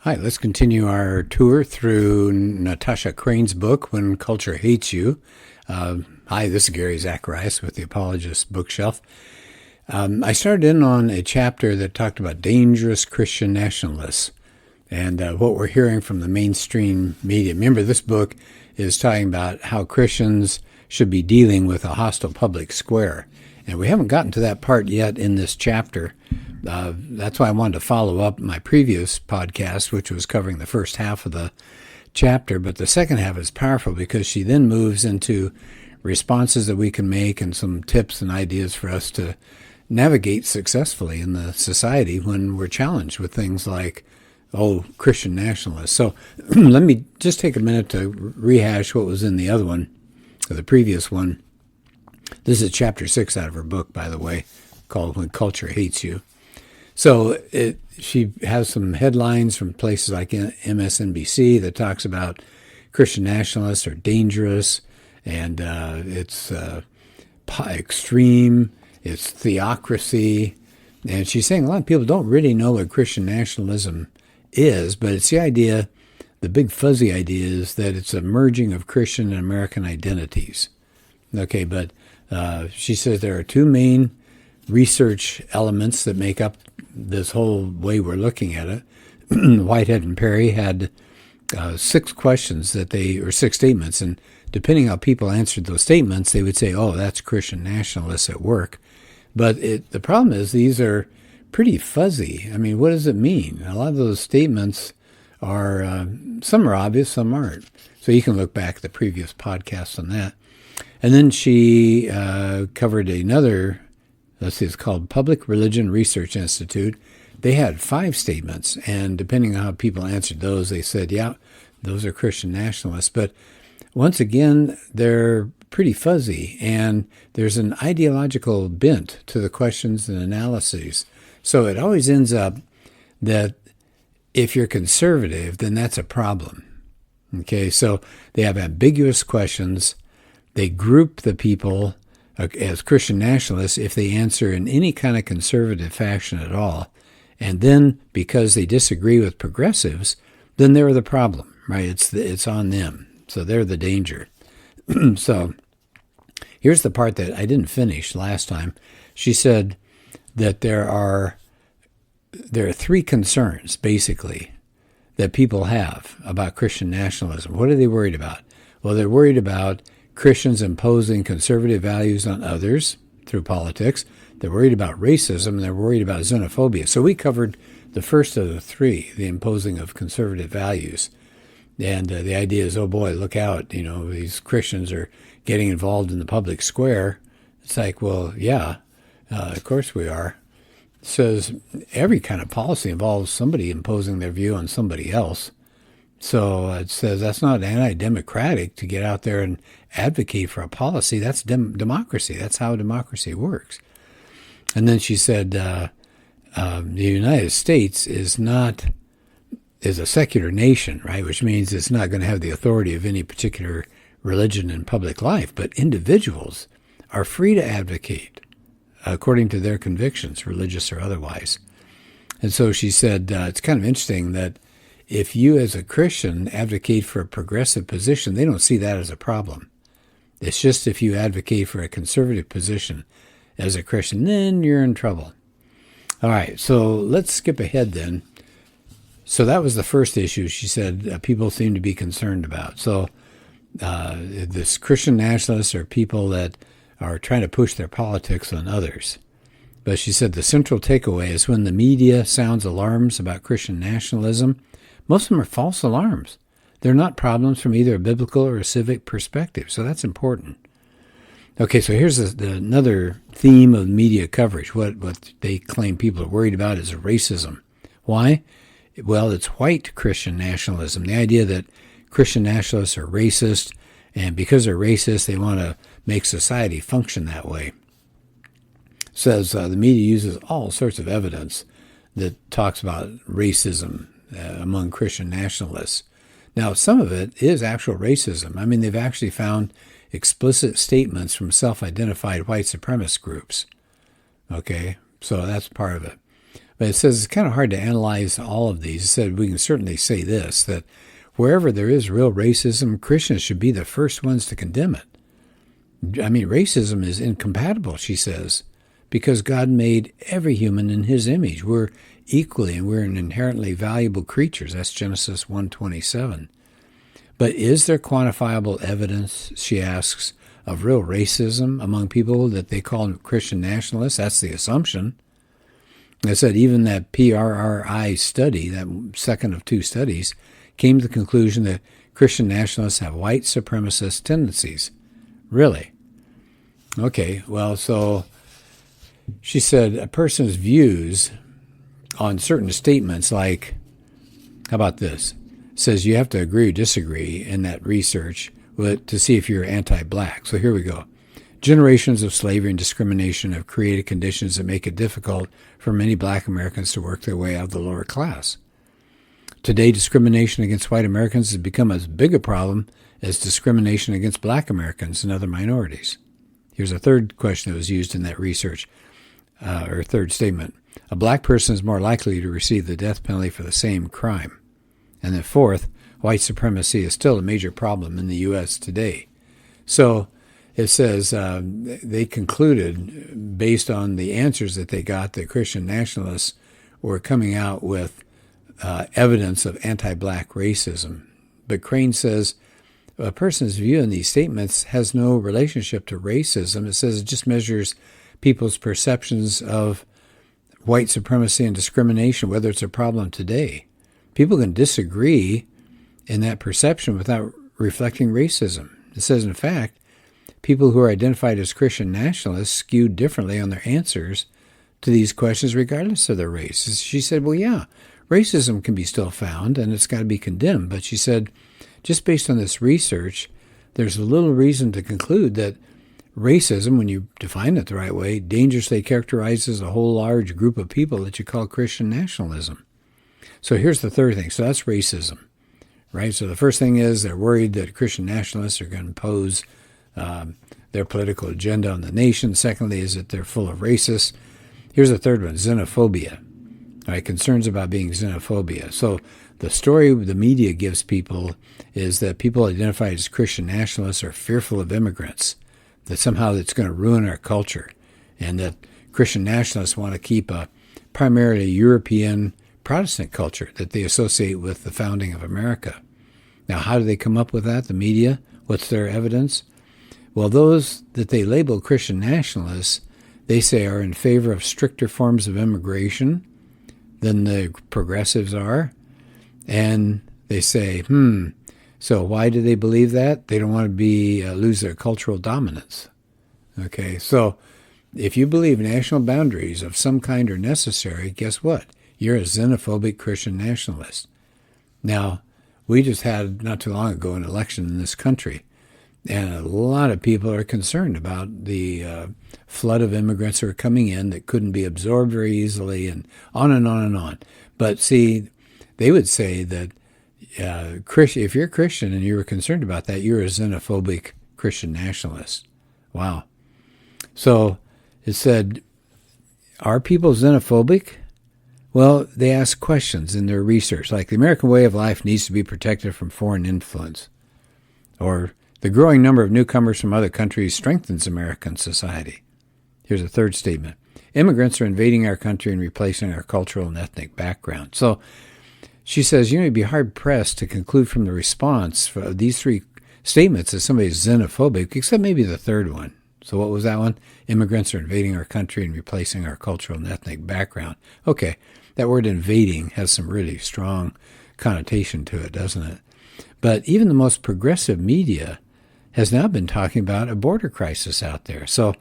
Hi, let's continue our tour through Natasha Crain's book, When Culture Hates You. Hi, this is Gary Zacharias with the Apologist bookshelf. I started in on a chapter that talked about dangerous Christian nationalists and what we're hearing from the mainstream media. Remember, this book is talking about how Christians should be dealing with a hostile public square. And we haven't gotten to that part yet in this chapter. That's why I wanted to follow up my previous podcast, which was covering the first half of the chapter. But the second half is powerful because she then moves into responses that we can make and some tips and ideas for us to navigate successfully in the society when we're challenged with things like, Christian nationalists. So let me just take a minute to rehash what was in the other one, or the previous one. This is chapter 6 out of her book, by the way, called When Culture Hates You. So she has some headlines from places like MSNBC that talks about Christian nationalists are dangerous, and it's extreme, it's theocracy. And she's saying a lot of people don't really know what Christian nationalism is, but it's the idea, the big fuzzy idea is that it's a merging of Christian and American identities. Okay, but she says there are two main research elements that make up this whole way we're looking at it. Whitehead and Perry had 6 questions or 6 statements, and depending how people answered those statements, they would say, that's Christian nationalists at work. But the problem is these are pretty fuzzy. I mean, what does it mean? A lot of those statements are, some are obvious, some aren't. So you can look back at the previous podcasts on that. And then she covered another, it's called Public Religion Research Institute. They had 5 statements, and depending on how people answered those, they said, yeah, those are Christian nationalists. But once again, they're pretty fuzzy, and there's an ideological bent to the questions and analyses. So it always ends up that if you're conservative, then that's a problem. Okay, so they have ambiguous questions. They group the people as Christian nationalists if they answer in any kind of conservative fashion at all. And then because they disagree with progressives, then they're the problem, right? It's on them. So they're the danger. So here's the part that I didn't finish last time. She said that there are 3 concerns, basically, that people have about Christian nationalism. What are they worried about? Well, they're worried about Christians imposing conservative values on others through politics. They're worried about racism, and they're worried about xenophobia. So we covered the first of the 3, the imposing of conservative values. And the idea is, look out, these Christians are getting involved in the public square. It's like, well, yeah, of course we are. It says every kind of policy involves somebody imposing their view on somebody else. So it says that's not anti-democratic to get out there and advocate for a policy. That's democracy. That's how democracy works. And then she said the United States is a secular nation, right? Which means it's not going to have the authority of any particular religion in public life. But individuals are free to advocate according to their convictions, religious or otherwise. And so she said it's kind of interesting that if you as a Christian advocate for a progressive position, they don't see that as a problem. It's just if you advocate for a conservative position as a Christian, then you're in trouble. All right, so let's skip ahead then. So that was the first issue she said people seem to be concerned about. So this Christian nationalists are people that are trying to push their politics on others. But she said the central takeaway is when the media sounds alarms about Christian nationalism, most of them are false alarms. They're not problems from either a biblical or a civic perspective. So that's important. Okay, so here's another theme of media coverage. What they claim people are worried about is racism. Why? Well, it's white Christian nationalism. The idea that Christian nationalists are racist, and because they're racist, they want to make society function that way. Says the media uses all sorts of evidence that talks about racism among Christian nationalists. Now, some of it is actual racism. I mean, they've actually found explicit statements from self-identified white supremacist groups. Okay, so that's part of it. But it says it's kind of hard to analyze all of these. It said we can certainly say this, that wherever there is real racism, Christians should be the first ones to condemn it. I mean, racism is incompatible, she says, because God made every human in his image. We're equally and we're inherently valuable creatures. That's Genesis 1:27. But is there quantifiable evidence, she asks, of real racism among people that they call Christian nationalists? That's the assumption. I said even that PRRI study, that second of two studies, came to the conclusion that Christian nationalists have white supremacist tendencies. Really? Okay, well, so she said a person's views on certain statements like, how about this? Says you have to agree or disagree in that research to see if you're anti-black. So here we go. Generations of slavery and discrimination have created conditions that make it difficult for many black Americans to work their way out of the lower class. Today, discrimination against white Americans has become as big a problem as discrimination against black Americans and other minorities. Here's a third question that was used in that research, or third statement. A black person is more likely to receive the death penalty for the same crime. And then fourth, white supremacy is still a major problem in the U.S. today. So it says they concluded, based on the answers that they got, that Christian nationalists were coming out with evidence of anti-black racism. But Crain says a person's view in these statements has no relationship to racism. It says it just measures people's perceptions of white supremacy and discrimination, whether it's a problem today. People can disagree in that perception without reflecting racism. It says, in fact, people who are identified as Christian nationalists skew differently on their answers to these questions regardless of their race. She said, well, yeah, racism can be still found and it's got to be condemned. But she said, just based on this research, there's little reason to conclude that racism, when you define it the right way, dangerously characterizes a whole large group of people that you call Christian nationalism. So here's the third thing. So that's racism, right? So the first thing is they're worried that Christian nationalists are going to impose their political agenda on the nation. Secondly is that they're full of racists. Here's the third one, xenophobia. All right, concerns about being xenophobia. So the story the media gives people is that people identified as Christian nationalists are fearful of immigrants, that somehow it's going to ruin our culture, and that Christian nationalists want to keep a primarily European Protestant culture that they associate with the founding of America. Now, how do they come up with that, the media? What's their evidence? Well, those that they label Christian nationalists, they say are in favor of stricter forms of immigration than the progressives are. And they say, so why do they believe that? They don't want to be lose their cultural dominance. Okay, so if you believe national boundaries of some kind are necessary, guess what? You're a xenophobic Christian nationalist. Now, we just had not too long ago an election in this country, and a lot of people are concerned about the flood of immigrants who are coming in that couldn't be absorbed very easily, and on and on and on. But see, they would say that if you're a Christian and you were concerned about that, you're a xenophobic Christian nationalist. Wow. So it said, are people xenophobic? Well, they ask questions in their research, like the American way of life needs to be protected from foreign influence, or the growing number of newcomers from other countries strengthens American society. Here's a third statement. Immigrants are invading our country and replacing our cultural and ethnic background. So she says, you'd be hard-pressed to conclude from the response for these three statements that somebody's xenophobic, except maybe the third one. So what was that one? Immigrants are invading our country and replacing our cultural and ethnic background. Okay, that word invading has some really strong connotation to it, doesn't it? But even the most progressive media has now been talking about a border crisis out there. So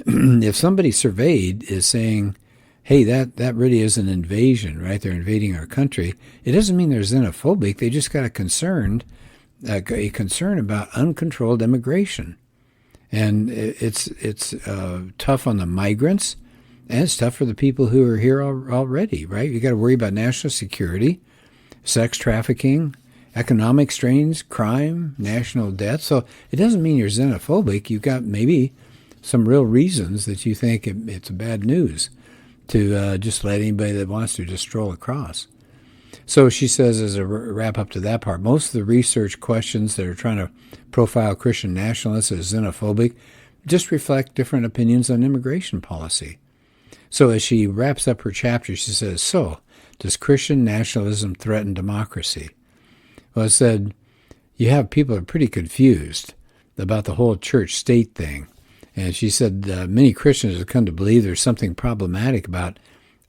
if somebody surveyed is saying, hey, that really is an invasion, right? They're invading our country. It doesn't mean they're xenophobic. They just got a concern about uncontrolled immigration. And it's tough on the migrants, and it's tough for the people who are here already, right? You got to worry about national security, sex trafficking, economic strains, crime, national debt. So it doesn't mean you're xenophobic. You've got maybe some real reasons that you think it's bad news to just let anybody that wants to just stroll across. So she says, as a wrap up to that part, most of the research questions that are trying to profile Christian nationalists as xenophobic just reflect different opinions on immigration policy. So as she wraps up her chapter, she says, so, does Christian nationalism threaten democracy? Well, I said, you have people that are pretty confused about the whole church-state thing. And she said many Christians have come to believe there's something problematic about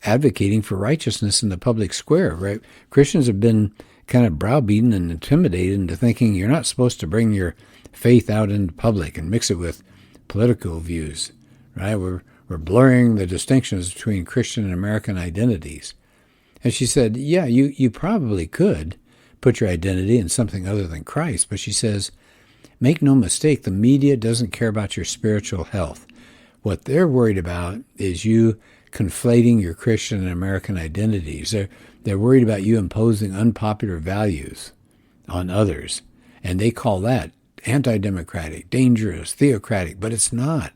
advocating for righteousness in the public square, right? Christians have been kind of browbeaten and intimidated into thinking you're not supposed to bring your faith out into public and mix it with political views, right? We're blurring the distinctions between Christian and American identities. And she said, yeah, you probably could put your identity in something other than Christ, but she says, make no mistake, the media doesn't care about your spiritual health. What they're worried about is you conflating your Christian and American identities. They're worried about you imposing unpopular values on others, and they call that anti-democratic, dangerous, theocratic, but it's not.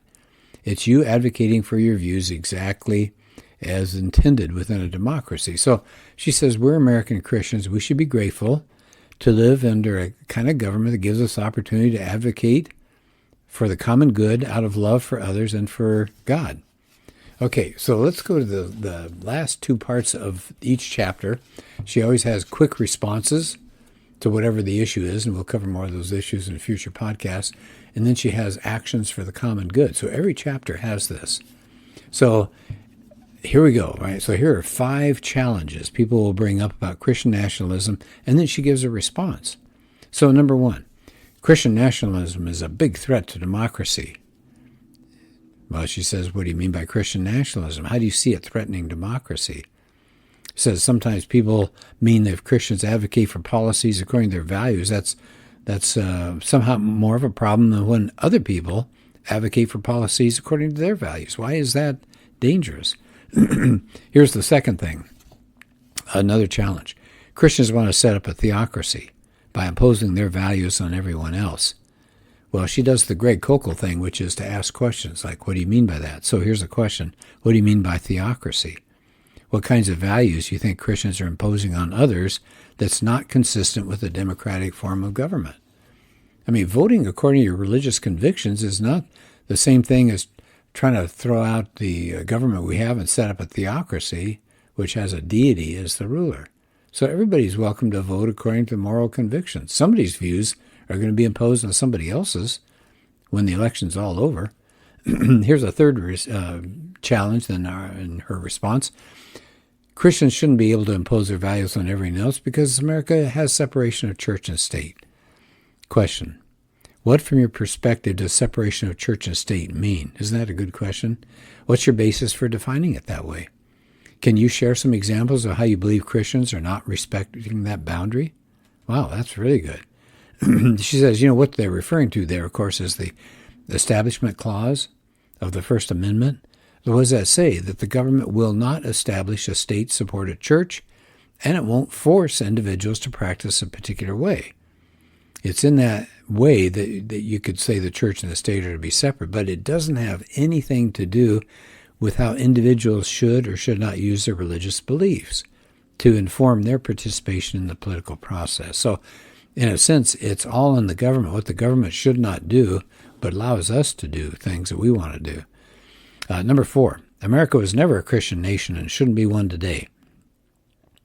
It's you advocating for your views exactly as intended within a democracy. So she says we're American Christians. We should be grateful to live under a kind of government that gives us opportunity to advocate for the common good out of love for others and for God. Okay, so let's go to the last two parts of each chapter. She always has quick responses to whatever the issue is, and we'll cover more of those issues in future podcasts. And then she has actions for the common good. So every chapter has this. So here we go, right? So here are 5 challenges people will bring up about Christian nationalism, and then she gives a response. So number 1, Christian nationalism is a big threat to democracy. Well, she says, what do you mean by Christian nationalism? How do you see it threatening democracy? She says sometimes people mean that if Christians advocate for policies according to their values, that's somehow more of a problem than when other people advocate for policies according to their values. Why is that dangerous? Here's the second thing, another challenge. Christians want to set up a theocracy by imposing their values on everyone else. Well, she does the Greg Koukl thing, which is to ask questions like, what do you mean by that? So here's a question. What do you mean by theocracy? What kinds of values do you think Christians are imposing on others that's not consistent with a democratic form of government? I mean, voting according to your religious convictions is not the same thing as trying to throw out the government we have and set up a theocracy, which has a deity as the ruler. So everybody's welcome to vote according to moral convictions. Somebody's views are going to be imposed on somebody else's when the election's all over. Here's a third challenge in her response. Christians shouldn't be able to impose their values on everyone else because America has separation of church and state. Question. What, from your perspective, does separation of church and state mean? Isn't that a good question? What's your basis for defining it that way? Can you share some examples of how you believe Christians are not respecting that boundary? Wow, that's really good. She says, what they're referring to there, of course, is the Establishment Clause of the First Amendment. What does that say? That the government will not establish a state-supported church, and it won't force individuals to practice a particular way. It's in that way that you could say the church and the state are to be separate, but it doesn't have anything to do with how individuals should or should not use their religious beliefs to inform their participation in the political process. So, in a sense, it's all in the government, what the government should not do, but allows us to do things that we want to do. Number 4, America was never a Christian nation and shouldn't be one today.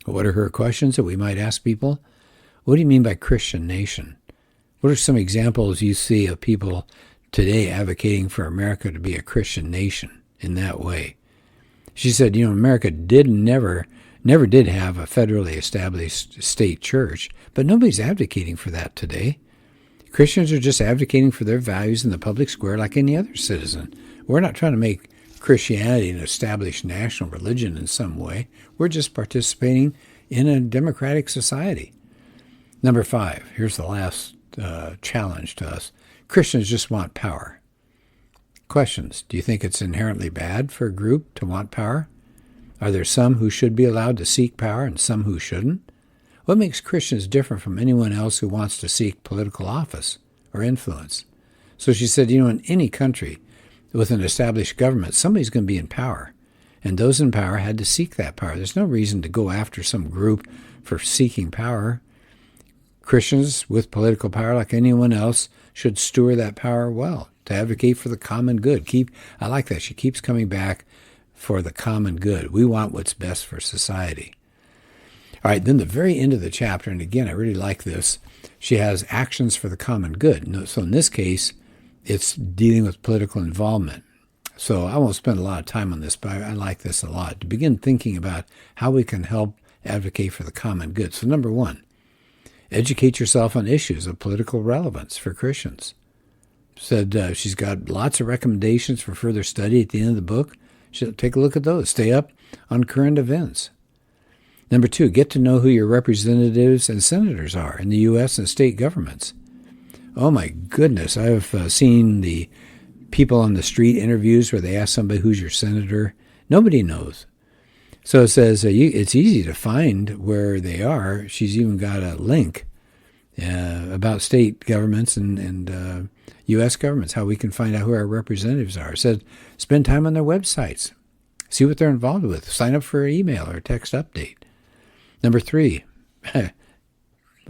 What are her questions that we might ask people? What do you mean by Christian nation? What are some examples you see of people today advocating for America to be a Christian nation in that way? She said, America never did have a federally established state church, but nobody's advocating for that today. Christians are just advocating for their values in the public square like any other citizen. We're not trying to make Christianity an established national religion in some way. We're just participating in a democratic society. Number 5, here's the last challenge to us. Christians just want power. Questions. Do you think it's inherently bad for a group to want power? Are there some who should be allowed to seek power and some who shouldn't? What makes Christians different from anyone else who wants to seek political office or influence? So she said, in any country with an established government, somebody's going to be in power. And those in power had to seek that power. There's no reason to go after some group for seeking power. Christians with political power, like anyone else, should steward that power well, to advocate for the common good. I like that. She keeps coming back for the common good. We want what's best for society. All right, then the very end of the chapter, and again, I really like this, she has actions for the common good. So in this case, it's dealing with political involvement. So I won't spend a lot of time on this, but I like this a lot. To begin thinking about how we can help advocate for the common good. So number one, educate yourself on issues of political relevance for Christians. Said she's got lots of recommendations for further study at the end of the book. She'll take a look at those. Stay up on current events. Number two, get to know who your representatives and senators are in the U.S. and state governments. Oh my goodness, I've seen the people on the street interviews where they ask somebody, who's your senator? Nobody knows. So it says it's easy to find where they are. She's even got a link about state governments and U.S. governments, how we can find out who our representatives are. It said spend time on their websites. See what they're involved with. Sign up for an email or text update. Number three,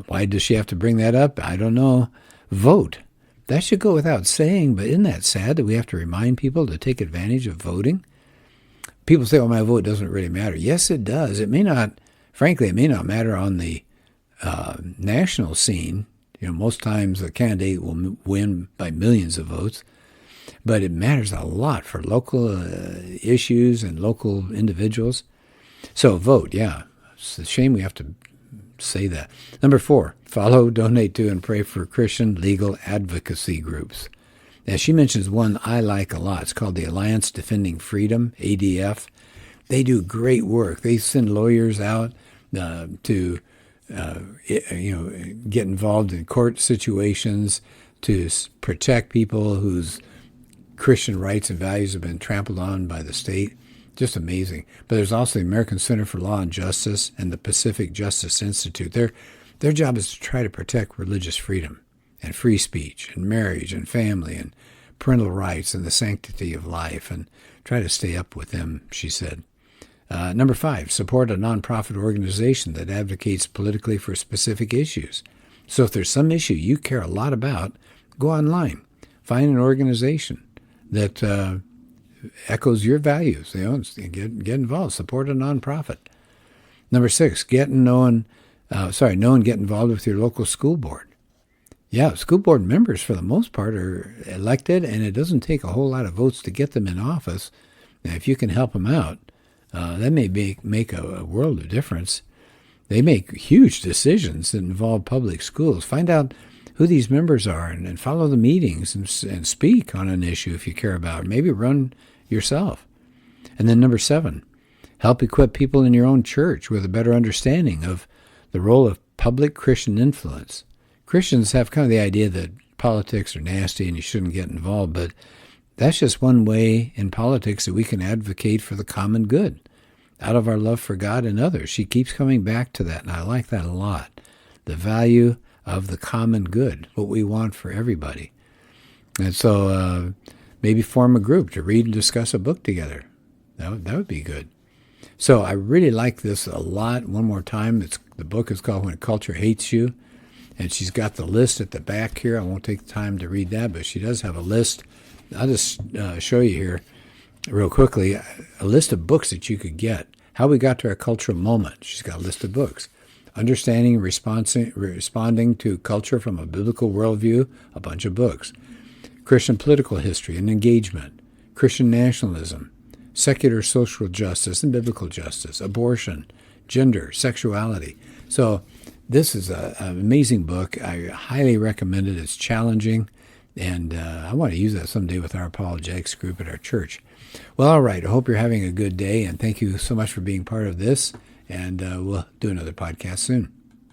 why does she have to bring that up? I don't know. Vote. That should go without saying, but isn't that sad that we have to remind people to take advantage of voting? People say, my vote doesn't really matter. Yes, it does. It may not, frankly, it may not matter on the national scene. Most times a candidate will win by millions of votes, but it matters a lot for local issues and local individuals. So vote, yeah. It's a shame we have to say that. Number four, follow, donate to, and pray for Christian legal advocacy groups. Now, she mentions one I like a lot. It's called the Alliance Defending Freedom, ADF. They do great work. They send lawyers out to get involved in court situations to protect people whose Christian rights and values have been trampled on by the state. Just amazing. But there's also the American Center for Law and Justice and the Pacific Justice Institute. Their job is to try to protect religious freedom and free speech and marriage and family and parental rights and the sanctity of life, and try to stay up with them, she said. Number five, support a nonprofit organization that advocates politically for specific issues. So if there's some issue you care a lot about, go online. Find an organization that echoes your values. Get involved. Support a nonprofit. Number six, know and get involved with your local school board. Yeah, school board members, for the most part, are elected, and it doesn't take a whole lot of votes to get them in office. Now, if you can help them out, that may make a world of difference. They make huge decisions that involve public schools. Find out who these members are and follow the meetings and speak on an issue if you care about it. Maybe run yourself. And then number seven, help equip people in your own church with a better understanding of the role of public Christian influence. Christians have kind of the idea that politics are nasty and you shouldn't get involved, but that's just one way in politics that we can advocate for the common good out of our love for God and others. She keeps coming back to that, and I like that a lot. The value of the common good, what we want for everybody. And so maybe form a group to read and discuss a book together. That would be good. So I really like this a lot. One more time, the book is called When Culture Hates You, and she's got the list at the back here. I won't take the time to read that, but she does have a list. I'll just show you here real quickly a list of books that you could get. How We Got to Our Cultural Moment. She's got a list of books. Understanding and Responding to Culture from a Biblical Worldview, a bunch of books. Christian Political History and Engagement. Christian Nationalism. Secular Social Justice and Biblical Justice. Abortion. Gender. Sexuality. So this is an amazing book. I highly recommend it. It's challenging. And I want to use that someday with our apologetics group at our church. Well, all right. I hope you're having a good day, and thank you so much for being part of this. And we'll do another podcast soon.